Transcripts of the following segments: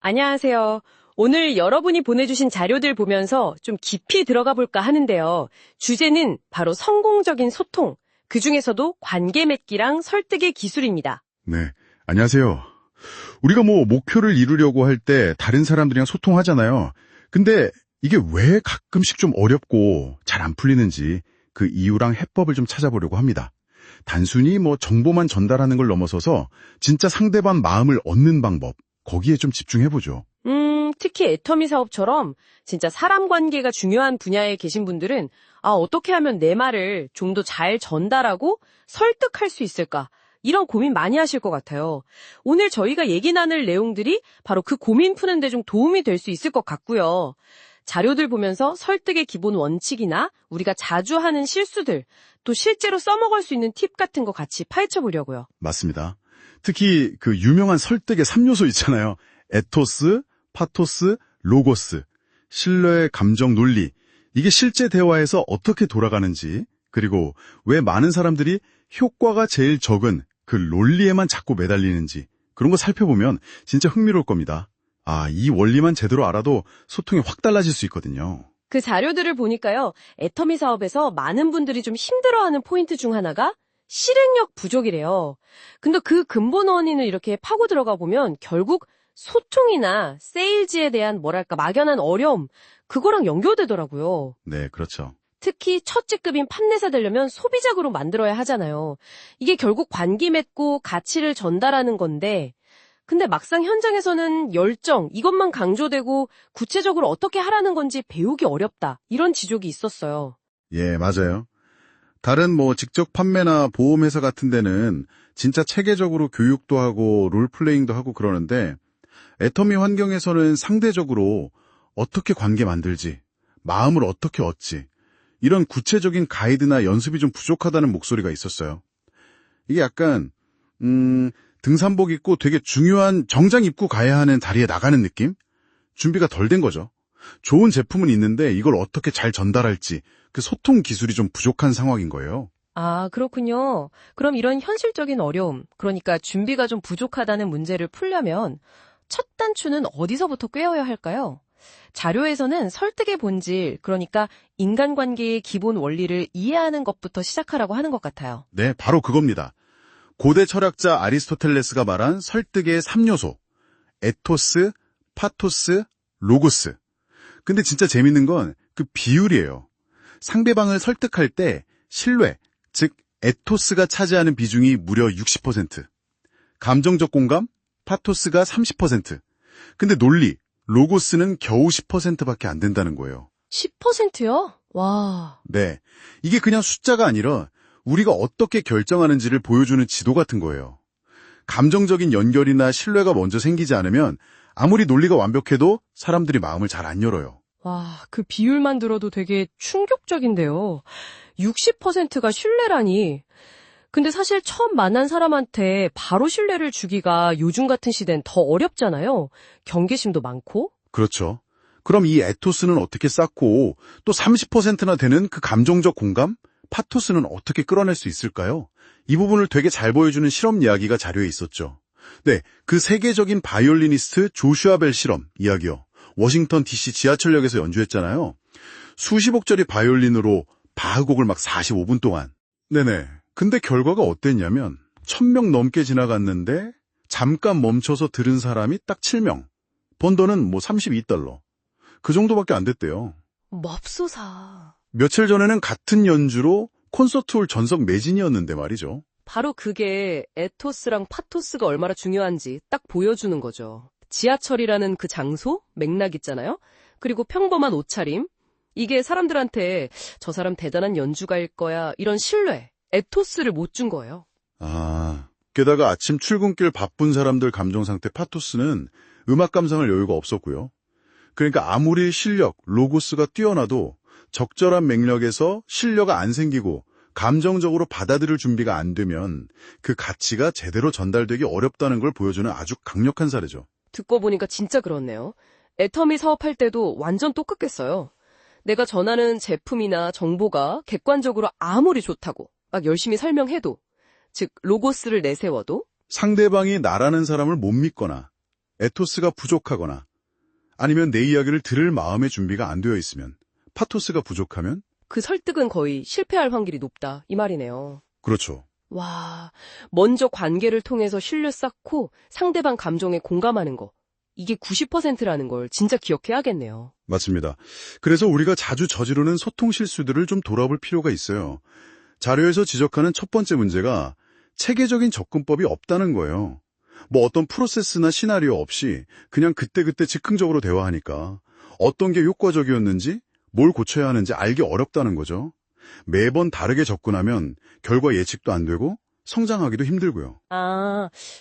안녕하세요. 오늘 여러분이 보내주신 자료들 보면서 좀 깊이 들어가 볼까 하는데요. 주제는 바로 성공적인 소통, 그중에서도 관계 맺기랑 설득의 기술입니다. 네, 안녕하세요. 우리가 목표를 이루려고 할 때 다른 사람들이랑 소통하잖아요. 근데 이게 왜 가끔씩 좀 어렵고 잘 안 풀리는지 그 이유랑 해법을 좀 찾아보려고 합니다. 단순히 정보만 전달하는 걸 넘어서서 진짜 상대방 마음을 얻는 방법, 거기에 좀 집중해보죠. 특히 애터미 사업처럼 진짜 사람 관계가 중요한 분야에 계신 분들은 어떻게 하면 내 말을 좀 더 잘 전달하고 설득할 수 있을까? 이런 고민 많이 하실 것 같아요. 오늘 저희가 얘기 나눌 내용들이 바로 그 고민 푸는데 좀 도움이 될 수 있을 것 같고요. 자료들 보면서 설득의 기본 원칙이나 우리가 자주 하는 실수들, 또 실제로 써먹을 수 있는 팁 같은 거 같이 파헤쳐 보려고요. 맞습니다. 특히 그 유명한 설득의 3요소 있잖아요. 에토스, 파토스, 로고스, 신뢰, 감정, 논리. 이게 실제 대화에서 어떻게 돌아가는지, 그리고 왜 많은 사람들이 효과가 제일 적은 그 논리에만 자꾸 매달리는지, 그런 거 살펴보면 진짜 흥미로울 겁니다. 이 원리만 제대로 알아도 소통이 확 달라질 수 있거든요. 그 자료들을 보니까요, 애터미 사업에서 많은 분들이 좀 힘들어하는 포인트 중 하나가 실행력 부족이래요. 근데 그 근본 원인을 이렇게 파고 들어가 보면 결국 소통이나 세일즈에 대한 막연한 어려움, 그거랑 연결되더라고요. 네, 그렇죠. 특히 첫 직급인 판매사 되려면 소비자로 만들어야 하잖아요. 이게 결국 관계 맺고 가치를 전달하는 건데, 근데 막상 현장에서는 열정, 이것만 강조되고 구체적으로 어떻게 하라는 건지 배우기 어렵다. 이런 지적이 있었어요. 예, 맞아요. 다른 직접 판매나 보험회사 같은 데는 진짜 체계적으로 교육도 하고 롤플레잉도 하고 그러는데 애터미 환경에서는 상대적으로 어떻게 관계 만들지, 마음을 어떻게 얻지, 이런 구체적인 가이드나 연습이 좀 부족하다는 목소리가 있었어요. 이게 약간 등산복 입고 되게 중요한 정장 입고 가야 하는 자리에 나가는 느낌? 준비가 덜 된 거죠. 좋은 제품은 있는데 이걸 어떻게 잘 전달할지 그 소통 기술이 좀 부족한 상황인 거예요. 그렇군요. 그럼 이런 현실적인 어려움, 그러니까 준비가 좀 부족하다는 문제를 풀려면 첫 단추는 어디서부터 꿰어야 할까요? 자료에서는 설득의 본질, 그러니까 인간관계의 기본 원리를 이해하는 것부터 시작하라고 하는 것 같아요. 네, 바로 그겁니다. 고대 철학자 아리스토텔레스가 말한 설득의 3요소. 에토스, 파토스, 로고스. 근데 진짜 재밌는 건 그 비율이에요. 상대방을 설득할 때 신뢰, 즉 에토스가 차지하는 비중이 무려 60%. 감정적 공감, 파토스가 30%. 근데 논리, 로고스는 겨우 10%밖에 안 된다는 거예요. 10%요? 와. 네. 이게 그냥 숫자가 아니라 우리가 어떻게 결정하는지를 보여주는 지도 같은 거예요. 감정적인 연결이나 신뢰가 먼저 생기지 않으면 아무리 논리가 완벽해도 사람들이 마음을 잘 안 열어요. 와, 그 비율만 들어도 되게 충격적인데요. 60%가 신뢰라니. 근데 사실 처음 만난 사람한테 바로 신뢰를 주기가 요즘 같은 시대는 더 어렵잖아요. 경계심도 많고. 그렇죠. 그럼 이 에토스는 어떻게 쌓고 또 30%나 되는 그 감정적 공감? 파토스는 어떻게 끌어낼 수 있을까요? 이 부분을 되게 잘 보여주는 실험 이야기가 자료에 있었죠. 네, 그 세계적인 바이올리니스트 조슈아 벨 실험 이야기요. 워싱턴 DC 지하철역에서 연주했잖아요. 수십억짜리 바이올린으로 바흐곡을 막 45분 동안. 네네. 근데 결과가 어땠냐면 1000명 넘게 지나갔는데 잠깐 멈춰서 들은 사람이 딱 7명. 번 돈은 $32. 그 정도밖에 안 됐대요. 맙소사. 며칠 전에는 같은 연주로 콘서트홀 전석 매진이었는데 말이죠. 바로 그게 에토스랑 파토스가 얼마나 중요한지 딱 보여주는 거죠. 지하철이라는 그 장소, 맥락 있잖아요. 그리고 평범한 옷차림. 이게 사람들한테 저 사람 대단한 연주가일 거야. 이런 신뢰, 에토스를 못 준 거예요. 게다가 아침 출근길 바쁜 사람들 감정 상태 파토스는 음악 감상할 여유가 없었고요. 그러니까 아무리 실력, 로고스가 뛰어나도 적절한 맥락에서 신뢰가 안 생기고 감정적으로 받아들일 준비가 안 되면 그 가치가 제대로 전달되기 어렵다는 걸 보여주는 아주 강력한 사례죠. 듣고 보니까 진짜 그렇네요. 애터미 사업할 때도 완전 똑같겠어요. 내가 전하는 제품이나 정보가 객관적으로 아무리 좋다고 막 열심히 설명해도, 즉 로고스를 내세워도 상대방이 나라는 사람을 못 믿거나 에토스가 부족하거나 아니면 내 이야기를 들을 마음의 준비가 안 되어 있으면, 파토스가 부족하면? 그 설득은 거의 실패할 확률이 높다. 이 말이네요. 그렇죠. 와, 먼저 관계를 통해서 신뢰 쌓고 상대방 감정에 공감하는 거. 이게 90%라는 걸 진짜 기억해야겠네요. 맞습니다. 그래서 우리가 자주 저지르는 소통 실수들을 좀 돌아볼 필요가 있어요. 자료에서 지적하는 첫 번째 문제가 체계적인 접근법이 없다는 거예요. 뭐 어떤 프로세스나 시나리오 없이 그냥 그때그때 즉흥적으로 대화하니까 어떤 게 효과적이었는지 뭘 고쳐야 하는지 알기 어렵다는 거죠. 매번 다르게 접근하면 결과 예측도 안 되고 성장하기도 힘들고요.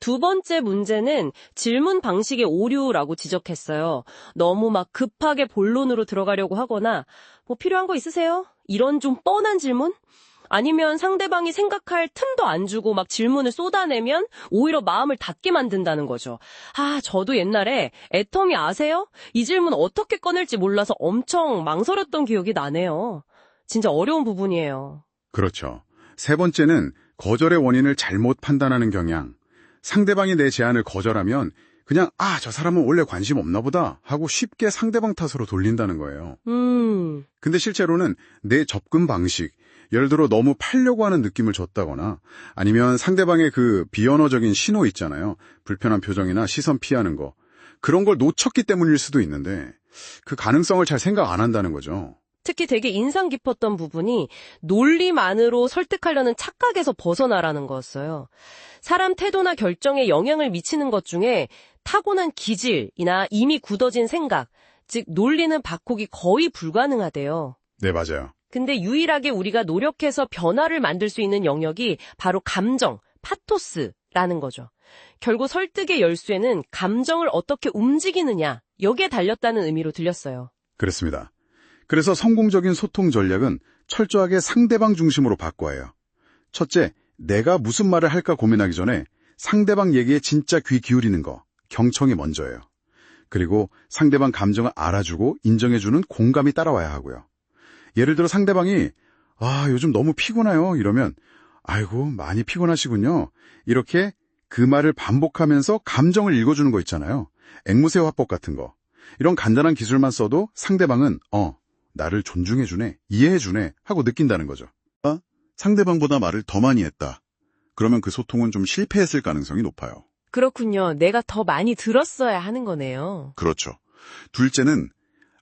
두 번째 문제는 질문 방식의 오류라고 지적했어요. 너무 막 급하게 본론으로 들어가려고 하거나 뭐 필요한 거 있으세요? 이런 좀 뻔한 질문? 아니면 상대방이 생각할 틈도 안 주고 막 질문을 쏟아내면 오히려 마음을 닫게 만든다는 거죠. 저도 옛날에 애터미 아세요? 이 질문 어떻게 꺼낼지 몰라서 엄청 망설였던 기억이 나네요. 진짜 어려운 부분이에요. 그렇죠. 세 번째는 거절의 원인을 잘못 판단하는 경향. 상대방이 내 제안을 거절하면 그냥 저 사람은 원래 관심 없나 보다 하고 쉽게 상대방 탓으로 돌린다는 거예요. 근데 실제로는 내 접근 방식, 예를 들어 너무 팔려고 하는 느낌을 줬다거나 아니면 상대방의 그 비언어적인 신호 있잖아요. 불편한 표정이나 시선 피하는 거. 그런 걸 놓쳤기 때문일 수도 있는데 그 가능성을 잘 생각 안 한다는 거죠. 특히 되게 인상 깊었던 부분이 논리만으로 설득하려는 착각에서 벗어나라는 거였어요. 사람 태도나 결정에 영향을 미치는 것 중에 타고난 기질이나 이미 굳어진 생각, 즉 논리는 바꾸기 거의 불가능하대요. 네, 맞아요. 근데 유일하게 우리가 노력해서 변화를 만들 수 있는 영역이 바로 감정, 파토스라는 거죠. 결국 설득의 열쇠는 감정을 어떻게 움직이느냐, 여기에 달렸다는 의미로 들렸어요. 그렇습니다. 그래서 성공적인 소통 전략은 철저하게 상대방 중심으로 바꿔야 해요. 첫째, 내가 무슨 말을 할까 고민하기 전에 상대방 얘기에 진짜 귀 기울이는 거, 경청이 먼저예요. 그리고 상대방 감정을 알아주고 인정해주는 공감이 따라와야 하고요. 예를 들어 상대방이 요즘 너무 피곤해요 이러면 아이고 많이 피곤하시군요. 이렇게 그 말을 반복하면서 감정을 읽어주는 거 있잖아요. 앵무새 화법 같은 거. 이런 간단한 기술만 써도 상대방은 나를 존중해주네, 이해해주네 하고 느낀다는 거죠. 상대방보다 말을 더 많이 했다. 그러면 그 소통은 좀 실패했을 가능성이 높아요. 그렇군요. 내가 더 많이 들었어야 하는 거네요. 그렇죠. 둘째는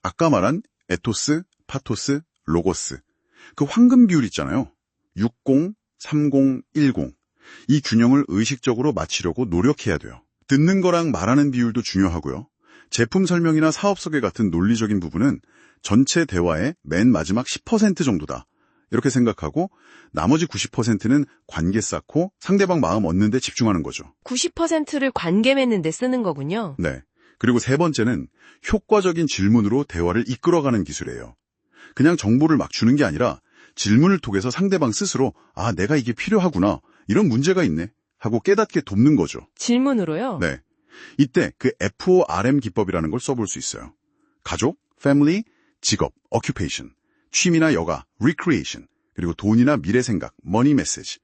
아까 말한 에토스, 파토스, 로고스. 그 황금 비율 있잖아요. 60, 30, 10. 이 균형을 의식적으로 맞추려고 노력해야 돼요. 듣는 거랑 말하는 비율도 중요하고요. 제품 설명이나 사업 소개 같은 논리적인 부분은 전체 대화의 맨 마지막 10% 정도다. 이렇게 생각하고 나머지 90%는 관계 쌓고 상대방 마음 얻는 데 집중하는 거죠. 90%를 관계 맺는 데 쓰는 거군요. 네. 그리고 세 번째는 효과적인 질문으로 대화를 이끌어가는 기술이에요. 그냥 정보를 막 주는 게 아니라 질문을 통해서 상대방 스스로 내가 이게 필요하구나, 이런 문제가 있네 하고 깨닫게 돕는 거죠. 질문으로요? 네. 이때 그 FORM 기법이라는 걸 써볼 수 있어요. 가족, family, 직업, occupation, 취미나 여가, recreation, 그리고 돈이나 미래 생각, money message.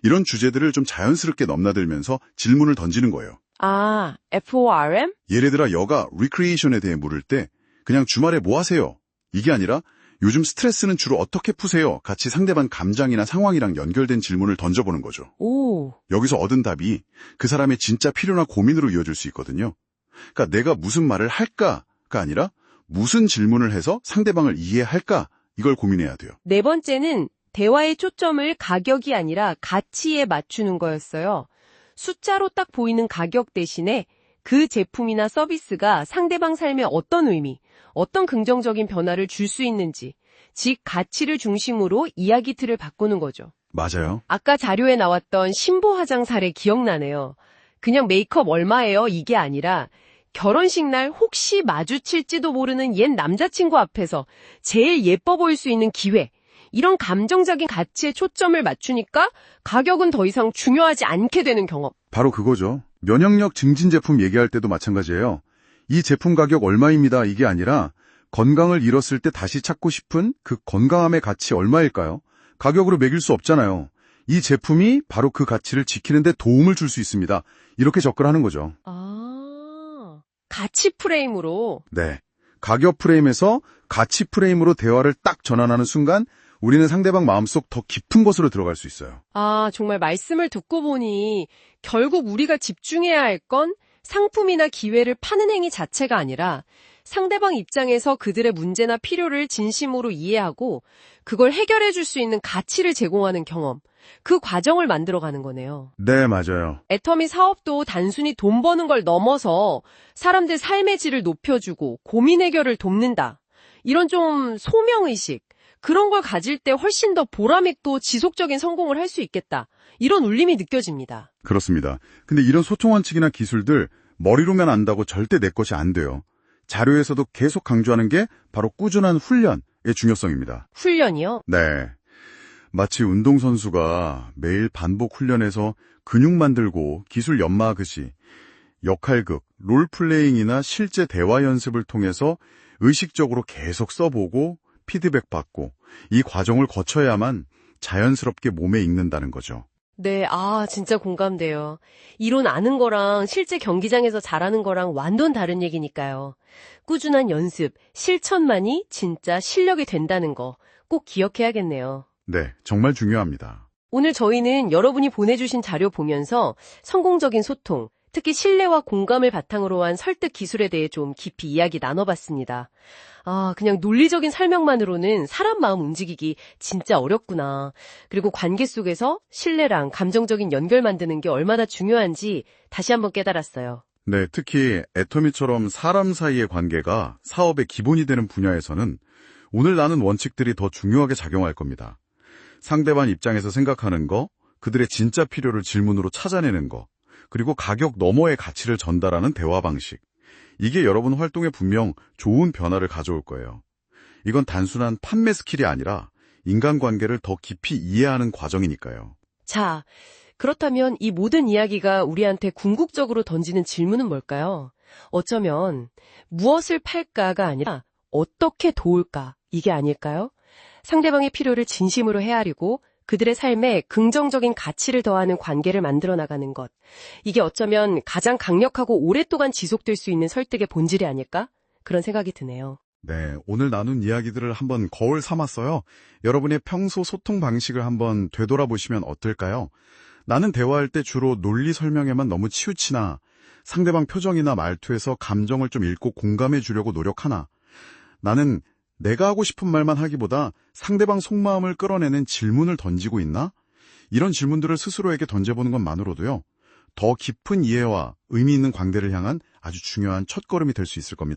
이런 주제들을 좀 자연스럽게 넘나들면서 질문을 던지는 거예요. FORM? 예를 들어 여가, recreation에 대해 물을 때 그냥 주말에 뭐 하세요? 이게 아니라 요즘 스트레스는 주로 어떻게 푸세요? 같이 상대방 감정이나 상황이랑 연결된 질문을 던져보는 거죠. 여기서 얻은 답이 그 사람의 진짜 필요나 고민으로 이어질 수 있거든요. 그러니까 내가 무슨 말을 할까가 아니라 무슨 질문을 해서 상대방을 이해할까, 이걸 고민해야 돼요. 네 번째는 대화의 초점을 가격이 아니라 가치에 맞추는 거였어요. 숫자로 딱 보이는 가격 대신에 그 제품이나 서비스가 상대방 삶에 어떤 의미, 어떤 긍정적인 변화를 줄 수 있는지, 즉 가치를 중심으로 이야기 틀을 바꾸는 거죠. 맞아요. 아까 자료에 나왔던 신보 화장 사례 기억나네요. 그냥 메이크업 얼마예요? 이게 아니라 결혼식 날 혹시 마주칠지도 모르는 옛 남자친구 앞에서 제일 예뻐 보일 수 있는 기회, 이런 감정적인 가치에 초점을 맞추니까 가격은 더 이상 중요하지 않게 되는 경험. 바로 그거죠. 면역력 증진 제품 얘기할 때도 마찬가지예요. 이 제품 가격 얼마입니다, 이게 아니라 건강을 잃었을 때 다시 찾고 싶은 그 건강함의 가치 얼마일까요? 가격으로 매길 수 없잖아요. 이 제품이 바로 그 가치를 지키는 데 도움을 줄 수 있습니다. 이렇게 접근하는 거죠. 가치 프레임으로. 네. 가격 프레임에서 가치 프레임으로 대화를 딱 전환하는 순간 우리는 상대방 마음속 더 깊은 곳으로 들어갈 수 있어요. 아, 정말 말씀을 듣고 보니 결국 우리가 집중해야 할 건 상품이나 기회를 파는 행위 자체가 아니라 상대방 입장에서 그들의 문제나 필요를 진심으로 이해하고 그걸 해결해 줄 수 있는 가치를 제공하는 경험, 그 과정을 만들어가는 거네요. 네, 맞아요. 애터미 사업도 단순히 돈 버는 걸 넘어서 사람들 삶의 질을 높여주고 고민 해결을 돕는다. 이런 좀 소명의식, 그런 걸 가질 때 훨씬 더 보람있고 지속적인 성공을 할 수 있겠다. 이런 울림이 느껴집니다. 그렇습니다. 근데 이런 소통 원칙이나 기술들 머리로만 안다고 절대 내 것이 안 돼요. 자료에서도 계속 강조하는 게 바로 꾸준한 훈련의 중요성입니다. 훈련이요? 네. 마치 운동선수가 매일 반복 훈련해서 근육 만들고 기술 연마하듯이 역할극, 롤플레잉이나 실제 대화 연습을 통해서 의식적으로 계속 써보고 피드백 받고 이 과정을 거쳐야만 자연스럽게 몸에 익는다는 거죠. 네, 진짜 공감돼요. 이론 아는 거랑 실제 경기장에서 잘하는 거랑 완전 다른 얘기니까요. 꾸준한 연습, 실천만이 진짜 실력이 된다는 거 꼭 기억해야겠네요. 네, 정말 중요합니다. 오늘 저희는 여러분이 보내주신 자료 보면서 성공적인 소통, 특히 신뢰와 공감을 바탕으로 한 설득 기술에 대해 좀 깊이 이야기 나눠봤습니다. 그냥 논리적인 설명만으로는 사람 마음 움직이기 진짜 어렵구나. 그리고 관계 속에서 신뢰랑 감정적인 연결 만드는 게 얼마나 중요한지 다시 한번 깨달았어요. 네, 특히 애터미처럼 사람 사이의 관계가 사업의 기본이 되는 분야에서는 오늘 나눈 원칙들이 더 중요하게 작용할 겁니다. 상대방 입장에서 생각하는 거, 그들의 진짜 필요를 질문으로 찾아내는 거, 그리고 가격 너머의 가치를 전달하는 대화 방식. 이게 여러분 활동에 분명 좋은 변화를 가져올 거예요. 이건 단순한 판매 스킬이 아니라 인간관계를 더 깊이 이해하는 과정이니까요. 자, 그렇다면 이 모든 이야기가 우리한테 궁극적으로 던지는 질문은 뭘까요? 어쩌면 무엇을 팔까가 아니라 어떻게 도울까 이게 아닐까요? 상대방의 필요를 진심으로 헤아리고 그들의 삶에 긍정적인 가치를 더하는 관계를 만들어 나가는 것. 이게 어쩌면 가장 강력하고 오랫동안 지속될 수 있는 설득의 본질이 아닐까? 그런 생각이 드네요. 네, 오늘 나눈 이야기들을 한번 거울 삼았어요. 여러분의 평소 소통 방식을 한번 되돌아보시면 어떨까요? 나는 대화할 때 주로 논리 설명에만 너무 치우치나, 상대방 표정이나 말투에서 감정을 좀 읽고 공감해 주려고 노력하나, 나는 내가 하고 싶은 말만 하기보다 상대방 속마음을 끌어내는 질문을 던지고 있나? 이런 질문들을 스스로에게 던져보는 것만으로도요, 더 깊은 이해와 의미 있는 관계를 향한 아주 중요한 첫걸음이 될 수 있을 겁니다.